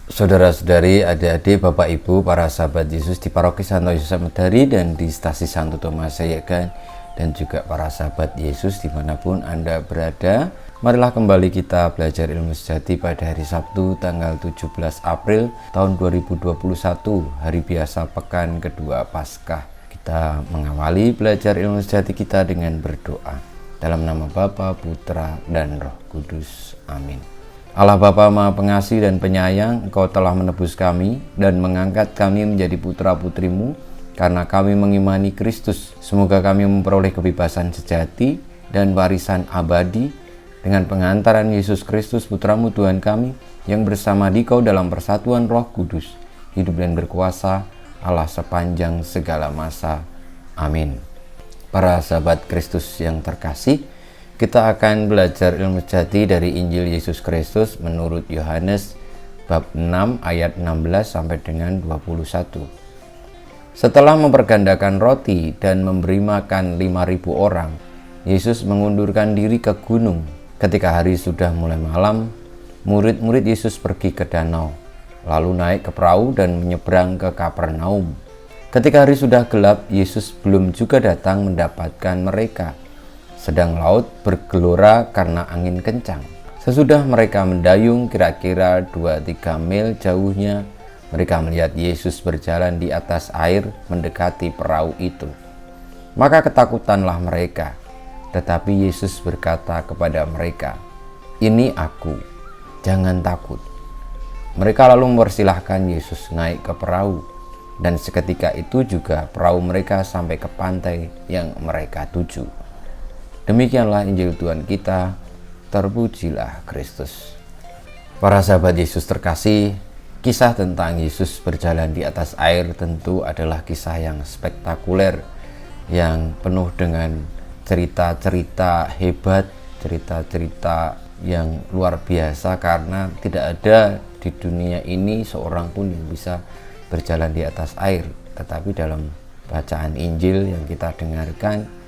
Saudara-saudari, adik-adik, Bapak Ibu, para sahabat Yesus di Paroki Santo Yosef Medari dan di Stasi Santo Thomas Sayegan, dan juga para sahabat Yesus dimanapun Anda berada. Marilah kembali kita belajar ilmu sejati pada hari Sabtu tanggal 17 April tahun 2021, hari biasa pekan kedua Paskah. Kita mengawali belajar ilmu sejati kita dengan berdoa. Dalam nama Bapa, Putra, dan Roh Kudus. Amin. Allah Bapa Maha Pengasih dan Penyayang, Engkau telah menebus kami dan mengangkat kami menjadi putra-putrimu karena kami mengimani Kristus. Semoga kami memperoleh kebebasan sejati dan warisan abadi dengan pengantaran Yesus Kristus Putramu Tuhan kami, yang bersama Dikau dalam persatuan Roh Kudus, hidup dan berkuasa Allah sepanjang segala masa. Amin. Para sahabat Kristus yang terkasih, kita akan belajar ilmu sejati dari Injil Yesus Kristus menurut Yohanes bab 6 ayat 16 sampai dengan 21. Setelah mempergandakan roti dan memberi makan 5.000 orang, Yesus mengundurkan diri ke gunung. Ketika hari sudah mulai malam, murid-murid Yesus pergi ke danau, lalu naik ke perahu dan menyeberang ke Kapernaum. Ketika hari sudah gelap, Yesus belum juga datang mendapatkan mereka. Sedang laut bergelora karena angin kencang. Sesudah mereka mendayung kira-kira 2-3 mil jauhnya, mereka melihat Yesus berjalan di atas air mendekati perahu itu. Maka ketakutanlah mereka. Tetapi Yesus berkata kepada mereka, "Ini aku, jangan takut." Mereka lalu mempersilahkan Yesus naik ke perahu, dan seketika itu juga perahu mereka sampai ke pantai yang mereka tuju. Demikianlah Injil Tuhan kita, terpujilah Kristus. Para sahabat Yesus terkasih, kisah tentang Yesus berjalan di atas air tentu adalah kisah yang spektakuler, yang penuh dengan cerita-cerita hebat, cerita-cerita yang luar biasa, karena tidak ada di dunia ini seorang pun yang bisa berjalan di atas air. Tetapi dalam bacaan Injil yang kita dengarkan,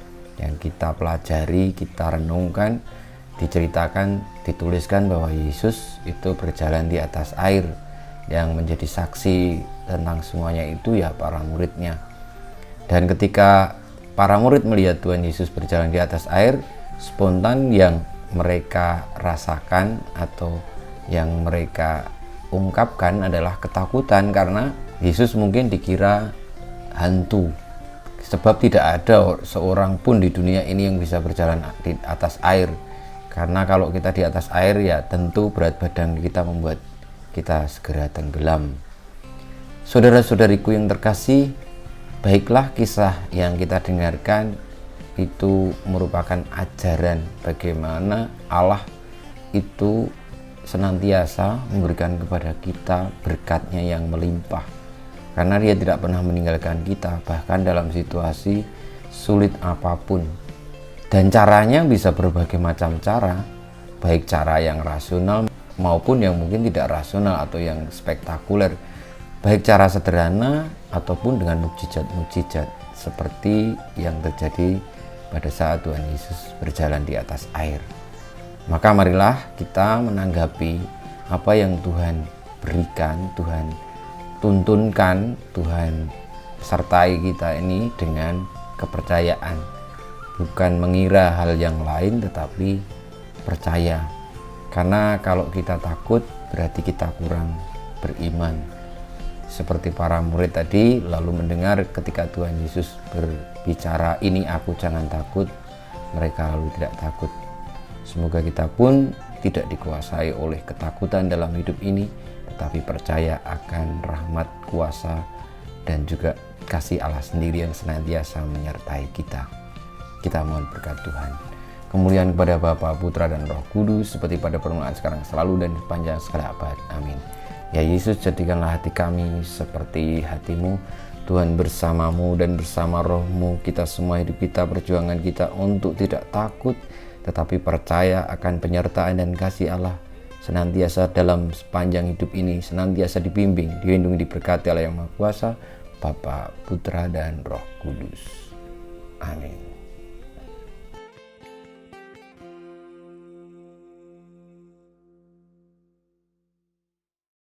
yang kita pelajari, kita renungkan, diceritakan, dituliskan bahwa Yesus itu berjalan di atas air. Yang menjadi saksi tentang semuanya itu ya para muridnya. Dan ketika para murid melihat Tuhan Yesus berjalan di atas air, spontan yang mereka rasakan atau yang mereka ungkapkan adalah ketakutan, karena Yesus mungkin dikira hantu. Sebab tidak ada seorang pun di dunia ini yang bisa berjalan di atas air. Karena kalau kita di atas air ya tentu berat badan kita membuat kita segera tenggelam. Saudara-saudariku yang terkasih, baiklah kisah yang kita dengarkan itu merupakan ajaran bagaimana Allah itu senantiasa memberikan kepada kita berkatnya yang melimpah. Karena Dia tidak pernah meninggalkan kita, bahkan dalam situasi sulit apapun. Dan caranya bisa berbagai macam cara, baik cara yang rasional maupun yang mungkin tidak rasional atau yang spektakuler, baik cara sederhana ataupun dengan mukjizat-mukjizat seperti yang terjadi pada saat Tuhan Yesus berjalan di atas air. Maka marilah kita menanggapi apa yang Tuhan berikan, Tuhan tuntunkan, Tuhan sertai kita ini dengan kepercayaan. Bukan mengira hal yang lain, tetapi percaya. Karena kalau kita takut, berarti kita kurang beriman. Seperti para murid tadi, lalu mendengar ketika Tuhan Yesus berbicara, "Ini aku, jangan takut." Mereka lalu tidak takut. Semoga kita pun tidak dikuasai oleh ketakutan dalam hidup ini, tetapi percaya akan rahmat, kuasa, dan juga kasih Allah sendiri yang senantiasa menyertai kita. Kita mohon berkat Tuhan. Kemuliaan kepada Bapa, Putra, dan Roh Kudus, seperti pada permulaan, sekarang, selalu, dan sepanjang segala abad. Amin. Ya Yesus, jadikanlah hati kami seperti hati-Mu. Tuhan, bersama-Mu dan bersama Roh-Mu, kita semua hidup kita, perjuangan kita untuk tidak takut, tetapi percaya akan penyertaan dan kasih Allah senantiasa dalam sepanjang hidup ini, senantiasa dibimbing, dilindungi, diberkati oleh Yang Maha Kuasa, Bapa, Putra, dan Roh Kudus. Amin.